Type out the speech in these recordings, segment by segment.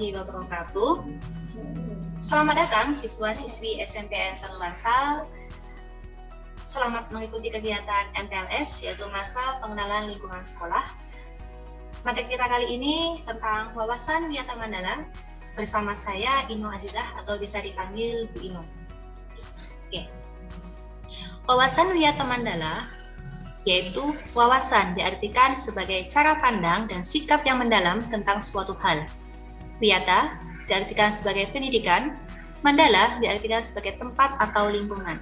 warahmatullahi wabarakatuh. Selamat datang siswa-siswi SMPN Satu Bangsal. Selamat mengikuti kegiatan MPLS, yaitu Masa Pengenalan Lingkungan Sekolah. Materi kita kali ini tentang wawasan Wiyata Mandala bersama saya Inu Azizah atau bisa dipanggil Bu Inu. Oke. Wawasan Wiyata Mandala yaitu wawasan diartikan sebagai cara pandang dan sikap yang mendalam tentang suatu hal. Wiyata diartikan sebagai pendidikan, Mandala diartikan sebagai tempat atau lingkungan.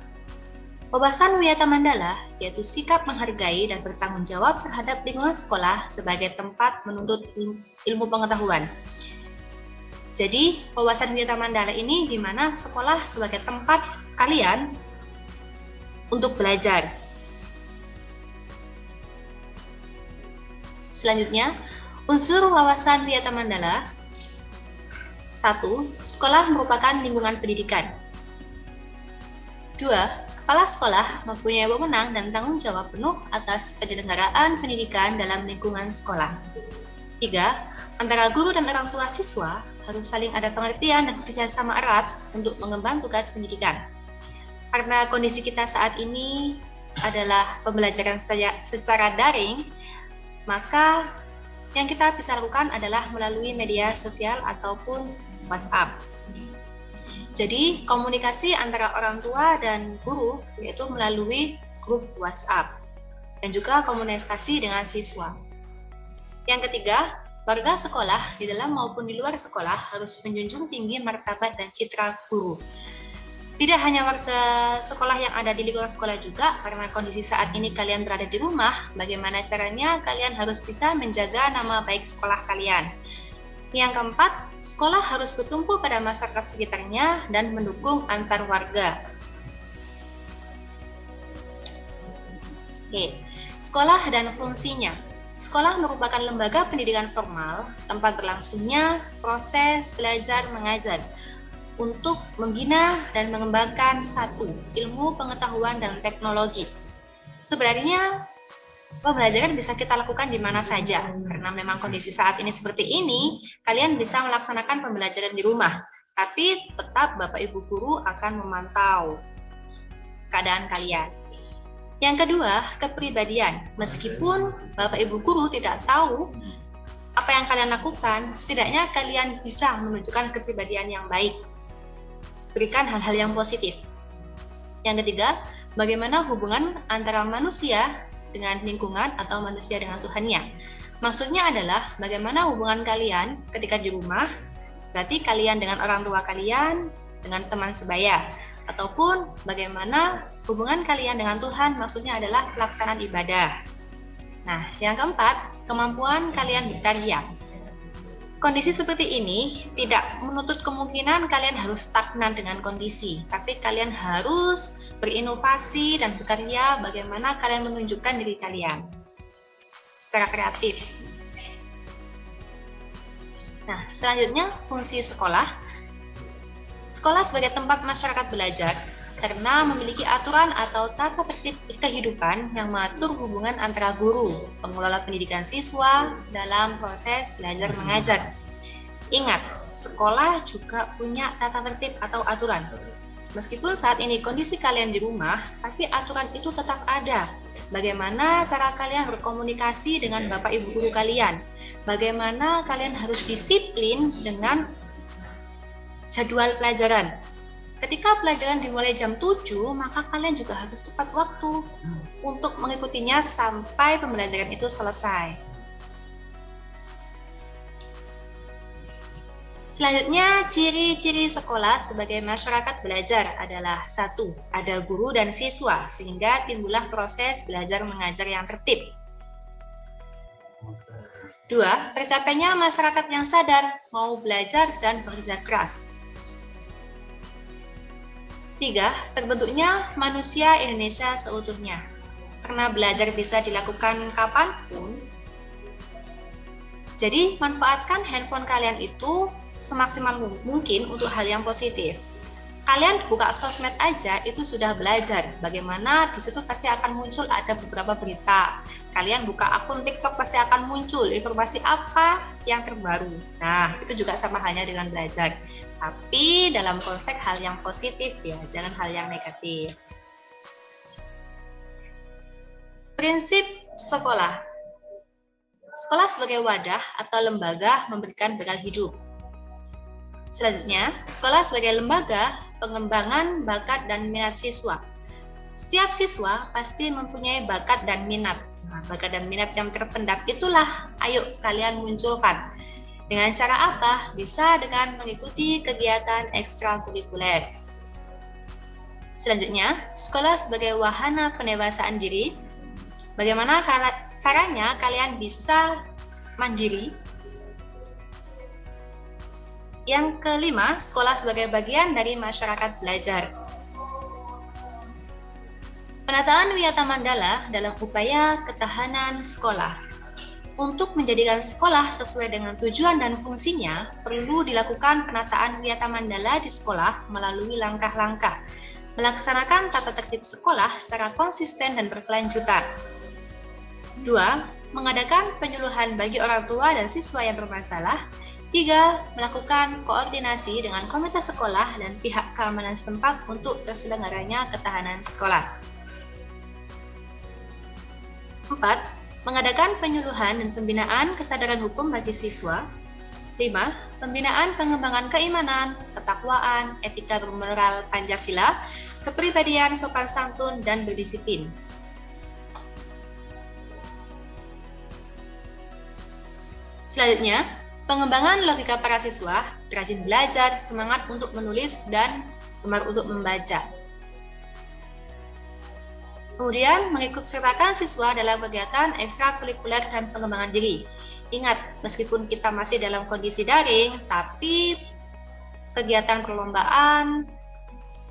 Wawasan Wiyata Mandala yaitu sikap menghargai dan bertanggung jawab terhadap lingkungan sekolah sebagai tempat menuntut ilmu pengetahuan. Jadi, wawasan Wiyata Mandala ini di mana sekolah sebagai tempat kalian untuk belajar. Selanjutnya, unsur wawasan Wiyata Mandala. 1. Sekolah merupakan lingkungan pendidikan. 2. Kepala sekolah mempunyai wewenang dan tanggung jawab penuh atas penyelenggaraan pendidikan dalam lingkungan sekolah. 3. Antara guru dan orang tua siswa harus saling ada pengertian dan kerjasama erat untuk mengemban tugas pendidikan. Karena kondisi kita saat ini adalah pembelajaran secara daring, maka yang kita bisa lakukan adalah melalui media sosial ataupun WhatsApp. Jadi, komunikasi antara orang tua dan guru yaitu melalui grup WhatsApp dan juga komunikasi dengan siswa. Yang ketiga, warga sekolah di dalam maupun di luar sekolah harus menjunjung tinggi martabat dan citra guru. Tidak hanya warga sekolah yang ada di lingkungan sekolah juga, karena kondisi saat ini kalian berada di rumah, bagaimana caranya kalian harus bisa menjaga nama baik sekolah kalian. Yang keempat, sekolah harus bertumpu pada masyarakat sekitarnya dan mendukung antar warga. Oke, sekolah dan fungsinya. Sekolah merupakan lembaga pendidikan formal, tempat berlangsungnya proses belajar mengajar, untuk membina dan mengembangkan satu ilmu pengetahuan dan teknologi. Sebenarnya pembelajaran bisa kita lakukan di mana saja, karena memang kondisi saat ini seperti ini, kalian bisa melaksanakan pembelajaran di rumah, tapi tetap Bapak Ibu Guru akan memantau keadaan kalian. Yang kedua, kepribadian. Meskipun Bapak Ibu Guru tidak tahu apa yang kalian lakukan, setidaknya kalian bisa menunjukkan kepribadian yang baik. Berikan hal-hal yang positif. Yang ketiga, bagaimana hubungan antara manusia dengan lingkungan atau manusia dengan Tuhannya. Maksudnya adalah bagaimana hubungan kalian ketika di rumah, berarti kalian dengan orang tua kalian, dengan teman sebaya, ataupun bagaimana hubungan kalian dengan Tuhan, maksudnya adalah pelaksanaan ibadah. Nah, yang keempat, kemampuan kalian berkarya. Kondisi seperti ini tidak menutup kemungkinan kalian harus stagnan dengan kondisi, tapi kalian harus berinovasi dan berkarya bagaimana kalian menunjukkan diri kalian secara kreatif. Nah, selanjutnya fungsi sekolah. Sekolah sebagai tempat masyarakat belajar karena memiliki aturan atau tata tertib kehidupan yang mengatur hubungan antara guru, pengelola pendidikan siswa dalam proses belajar mengajar. Ingat, sekolah juga punya tata tertib atau aturan. Meskipun saat ini kondisi kalian di rumah, tapi aturan itu tetap ada. Bagaimana cara kalian berkomunikasi dengan Bapak Ibu Guru kalian? Bagaimana kalian harus disiplin dengan jadwal pelajaran? Ketika pelajaran dimulai jam 7, maka kalian juga harus tepat waktu untuk mengikutinya sampai pembelajaran itu selesai. Selanjutnya, ciri-ciri sekolah sebagai masyarakat belajar adalah 1. Ada guru dan siswa, sehingga timbullah proses belajar mengajar yang tertib. 2. Tercapainya masyarakat yang sadar, mau belajar dan bekerja keras. 3. Terbentuknya manusia Indonesia seutuhnya. Karena belajar bisa dilakukan kapanpun, jadi manfaatkan handphone kalian itu semaksimal mungkin untuk hal yang positif. Kalian buka sosmed aja itu sudah belajar bagaimana di situ pasti akan muncul ada beberapa berita. Kalian buka akun TikTok pasti akan muncul informasi apa yang terbaru. Nah, itu juga sama halnya dengan belajar. Tapi dalam konteks hal yang positif ya, jangan hal yang negatif. Prinsip sekolah. Sekolah sebagai wadah atau lembaga memberikan bekal hidup. Selanjutnya, sekolah sebagai lembaga pengembangan bakat dan minat siswa. Setiap siswa pasti mempunyai bakat dan minat. Nah, bakat dan minat yang terpendam itulah ayo kalian munculkan. Dengan cara apa? Bisa dengan mengikuti kegiatan ekstrakurikuler. Selanjutnya, sekolah sebagai wahana pendewasaan diri. Bagaimana caranya kalian bisa mandiri? Yang kelima, sekolah sebagai bagian dari masyarakat belajar. Penataan Wiyata Mandala dalam upaya ketahanan sekolah. Untuk menjadikan sekolah sesuai dengan tujuan dan fungsinya, perlu dilakukan penataan Wiyata Mandala di sekolah melalui langkah-langkah. Melaksanakan tata tertib sekolah secara konsisten dan berkelanjutan. 2. Mengadakan penyuluhan bagi orang tua dan siswa yang bermasalah. 3. Melakukan koordinasi dengan komite sekolah dan pihak keamanan setempat untuk terselenggaranya ketahanan sekolah. 4. Mengadakan penyuluhan dan pembinaan kesadaran hukum bagi siswa. 5. Pembinaan pengembangan keimanan, ketakwaan, etika bermoral Pancasila, kepribadian sopan santun dan berdisiplin. Selanjutnya, pengembangan logika para siswa, rajin belajar, semangat untuk menulis, dan gemar untuk membaca. Kemudian, mengikut sertakan siswa dalam kegiatan ekstrakurikuler dan pengembangan diri. Ingat, meskipun kita masih dalam kondisi daring, tapi kegiatan perlombaan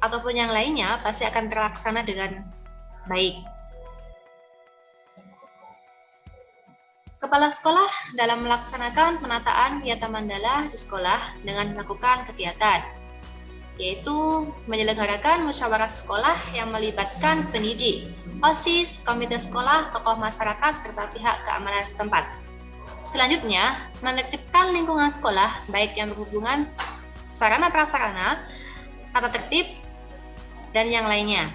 ataupun yang lainnya pasti akan terlaksana dengan baik. Kepala sekolah dalam melaksanakan penataan Wiyata Mandala di sekolah dengan melakukan kegiatan, yaitu menyelenggarakan musyawarah sekolah yang melibatkan pendidik, OSIS, komite sekolah, tokoh masyarakat, serta pihak keamanan setempat. Selanjutnya, menertibkan lingkungan sekolah, baik yang berhubungan sarana prasarana, tata tertib, dan yang lainnya.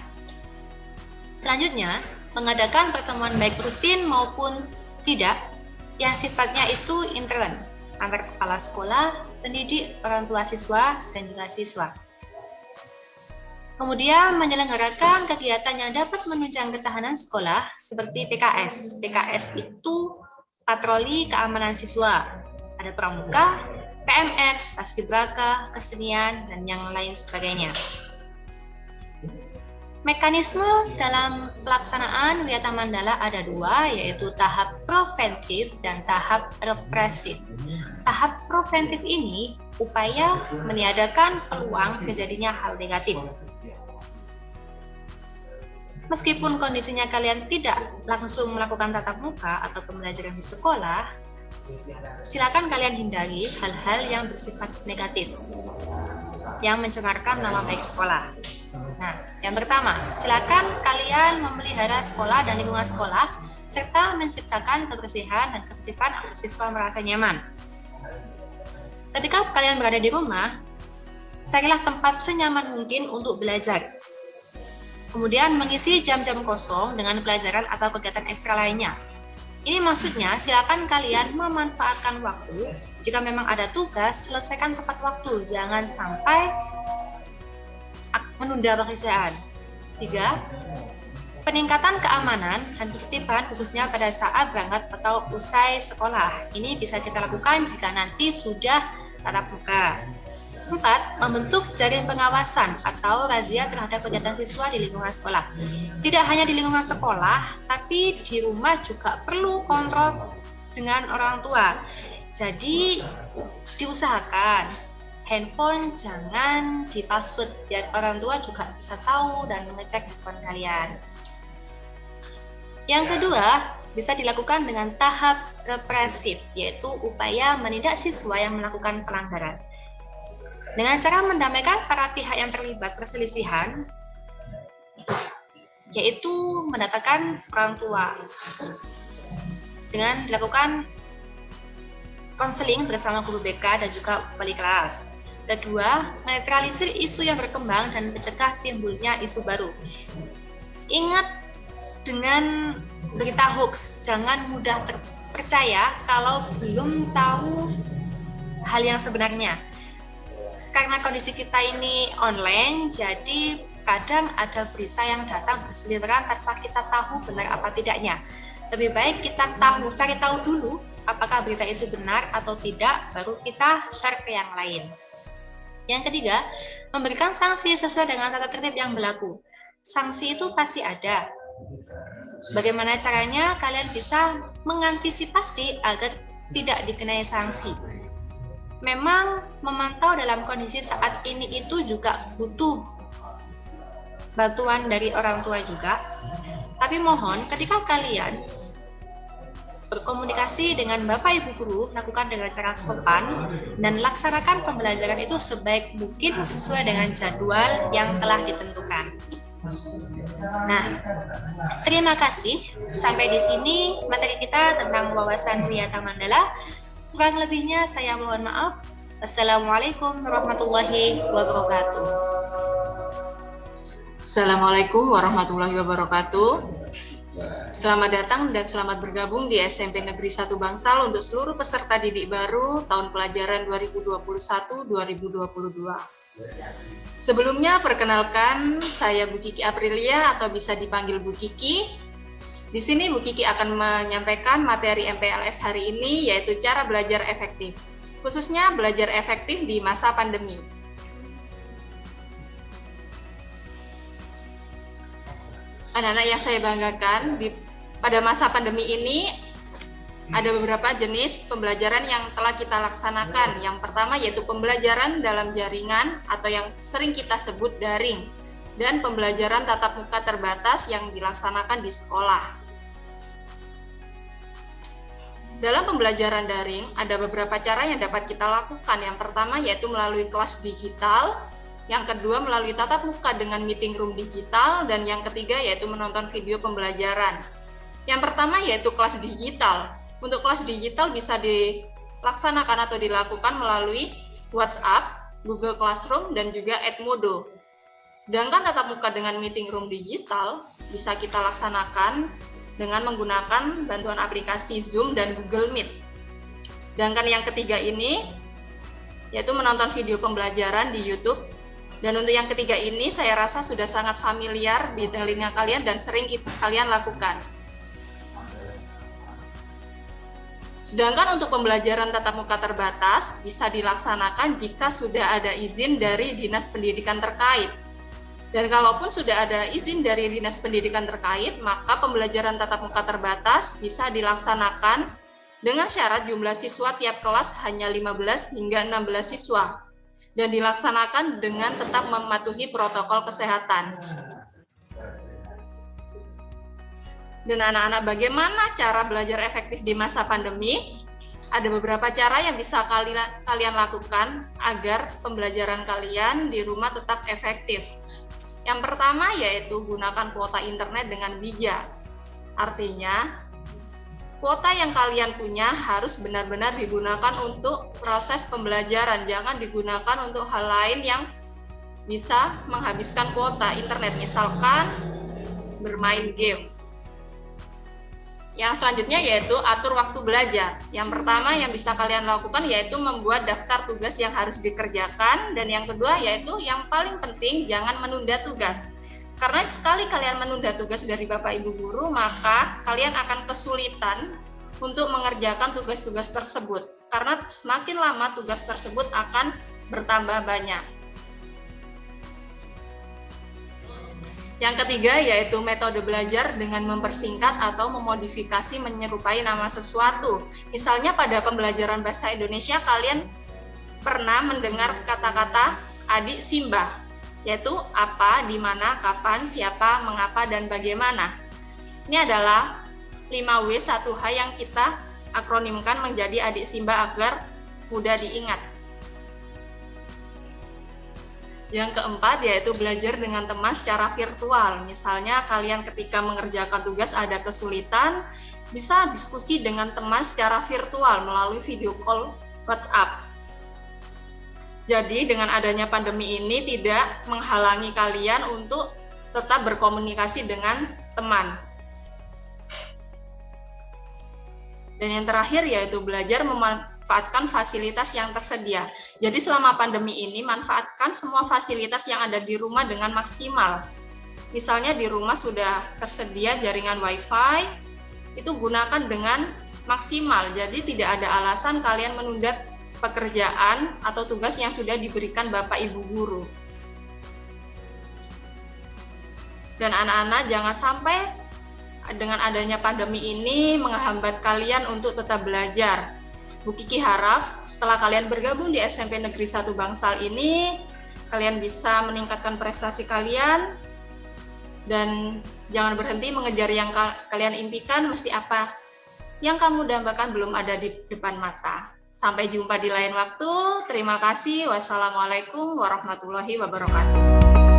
Selanjutnya, mengadakan pertemuan baik rutin maupun tidak, yang sifatnya itu intern antar kepala sekolah, pendidik, orang tua siswa, dan juga siswa. Kemudian menyelenggarakan kegiatan yang dapat menunjang ketahanan sekolah seperti PKS. PKS itu patroli keamanan siswa. Ada pramuka, PMR, paskibraka, kesenian, dan yang lain sebagainya. Mekanisme dalam pelaksanaan Wiyata Mandala ada dua, yaitu tahap preventif dan tahap represif. Tahap preventif ini upaya meniadakan peluang terjadinya hal negatif. Meskipun kondisinya kalian tidak langsung melakukan tatap muka atau pembelajaran di sekolah, silakan kalian hindari hal-hal yang bersifat negatif, yang mencemarkan nama baik sekolah. Nah, yang pertama, silakan kalian memelihara sekolah dan lingkungan sekolah, serta menciptakan kebersihan dan ketertiban agar siswa merasa nyaman. Ketika kalian berada di rumah, carilah tempat senyaman mungkin untuk belajar. Kemudian mengisi jam-jam kosong dengan pelajaran atau kegiatan ekstra lainnya. Ini maksudnya, silakan kalian memanfaatkan waktu. Jika memang ada tugas, selesaikan tepat waktu. Jangan sampai menunda pekerjaan. 3. Peningkatan keamanan dan ketertiban khususnya pada saat berangkat atau usai sekolah. Ini bisa kita lakukan jika nanti sudah tatap muka. 4. Membentuk jaring pengawasan atau razia terhadap kegiatan siswa di lingkungan sekolah. Tidak hanya di lingkungan sekolah, tapi di rumah juga perlu kontrol dengan orang tua. Jadi diusahakan handphone jangan di-password biar orang tua juga bisa tahu dan mengecek handphone kalian. Yang kedua, bisa dilakukan dengan tahap represif, yaitu upaya menindak siswa yang melakukan pelanggaran. Dengan cara mendamaikan para pihak yang terlibat perselisihan, yaitu mendatangkan orang tua dengan dilakukan konseling bersama guru BK dan juga wali kelas. Kedua, menetralisir isu yang berkembang dan mencegah timbulnya isu baru. Ingat, dengan berita hoax, jangan mudah terpercaya kalau belum tahu hal yang sebenarnya. Karena kondisi kita ini online, jadi kadang ada berita yang datang berseliweran tanpa kita tahu benar apa tidaknya. Lebih baik kita cari tahu dulu apakah berita itu benar atau tidak, baru kita share ke yang lain. Yang ketiga, memberikan sanksi sesuai dengan tata tertib yang berlaku. Sanksi itu pasti ada. Bagaimana caranya kalian bisa mengantisipasi agar tidak dikenai sanksi? Memang memantau dalam kondisi saat ini itu juga butuh bantuan dari orang tua juga. Tapi mohon ketika kalian berkomunikasi dengan Bapak Ibu Guru, lakukan dengan cara sopan dan laksanakan pembelajaran itu sebaik mungkin sesuai dengan jadwal yang telah ditentukan. Nah, terima kasih. Sampai di sini materi kita tentang wawasan Wiyata Mandala. Kurang lebihnya saya mohon maaf. Assalamualaikum warahmatullahi wabarakatuh. Assalamualaikum warahmatullahi wabarakatuh. Selamat datang dan selamat bergabung di SMP Negeri 1 Bangsal untuk seluruh peserta didik baru tahun pelajaran 2021-2022. Sebelumnya perkenalkan, saya Bu Kiki Aprilia atau bisa dipanggil Bu Kiki. Di sini Bu Kiki akan menyampaikan materi MPLS hari ini, yaitu cara belajar efektif, khususnya belajar efektif di masa pandemi. Anak-anak yang saya banggakan, pada masa pandemi ini ada beberapa jenis pembelajaran yang telah kita laksanakan. Yang pertama yaitu pembelajaran dalam jaringan atau yang sering kita sebut daring, dan pembelajaran tatap muka terbatas yang dilaksanakan di sekolah. Dalam pembelajaran daring, ada beberapa cara yang dapat kita lakukan. Yang pertama yaitu melalui kelas digital, yang kedua melalui tatap muka dengan meeting room digital, dan yang ketiga yaitu menonton video pembelajaran. Yang pertama yaitu kelas digital. Untuk kelas digital bisa dilaksanakan atau dilakukan melalui WhatsApp, Google Classroom, dan juga Edmodo. Sedangkan tatap muka dengan meeting room digital bisa kita laksanakan dengan menggunakan bantuan aplikasi Zoom dan Google Meet. Sedangkan yang ketiga ini yaitu menonton video pembelajaran di YouTube. Dan untuk yang ketiga ini saya rasa sudah sangat familiar di telinga kalian dan sering kalian lakukan. Sedangkan untuk pembelajaran tatap muka terbatas bisa dilaksanakan jika sudah ada izin dari Dinas Pendidikan terkait. Dan kalaupun sudah ada izin dari Dinas Pendidikan terkait, maka pembelajaran tatap muka terbatas bisa dilaksanakan dengan syarat jumlah siswa tiap kelas hanya 15 hingga 16 siswa, dan dilaksanakan dengan tetap mematuhi protokol kesehatan. Dan anak-anak, bagaimana cara belajar efektif di masa pandemi? Ada beberapa cara yang bisa kalian lakukan agar pembelajaran kalian di rumah tetap efektif. Yang pertama yaitu gunakan kuota internet dengan bijak. Artinya, kuota yang kalian punya harus benar-benar digunakan untuk proses pembelajaran, jangan digunakan untuk hal lain yang bisa menghabiskan kuota internet, misalkan bermain game. Yang selanjutnya yaitu atur waktu belajar. Yang pertama yang bisa kalian lakukan yaitu membuat daftar tugas yang harus dikerjakan, dan yang kedua yaitu yang paling penting, jangan menunda tugas. Karena sekali kalian menunda tugas dari Bapak Ibu Guru, maka kalian akan kesulitan untuk mengerjakan tugas-tugas tersebut. Karena semakin lama tugas tersebut akan bertambah banyak. Yang ketiga yaitu metode belajar dengan mempersingkat atau memodifikasi menyerupai nama sesuatu. Misalnya pada pembelajaran bahasa Indonesia kalian pernah mendengar kata-kata adik Simba, yaitu apa, di mana, kapan, siapa, mengapa, dan bagaimana. Ini adalah 5W1H yang kita akronimkan menjadi adik Simba agar mudah diingat. Yang keempat yaitu belajar dengan teman secara virtual. Misalnya kalian ketika mengerjakan tugas ada kesulitan, bisa diskusi dengan teman secara virtual melalui video call WhatsApp. Jadi dengan adanya pandemi ini tidak menghalangi kalian untuk tetap berkomunikasi dengan teman. Dan yang terakhir yaitu belajar memanfaatkan fasilitas yang tersedia. Jadi selama pandemi ini manfaatkan semua fasilitas yang ada di rumah dengan maksimal. Misalnya di rumah sudah tersedia jaringan WiFi, itu gunakan dengan maksimal. Jadi tidak ada alasan kalian menunda pekerjaan atau tugas yang sudah diberikan Bapak Ibu guru. Dan anak-anak jangan sampai dengan adanya pandemi ini menghambat kalian untuk tetap belajar. Bu Kiki harap setelah kalian bergabung di SMP Negeri 1 Bangsal ini, kalian bisa meningkatkan prestasi kalian dan jangan berhenti mengejar yang kalian impikan, mesti apa yang kamu dambakan belum ada di depan mata. Sampai jumpa di lain waktu. Terima kasih. Wassalamualaikum warahmatullahi wabarakatuh.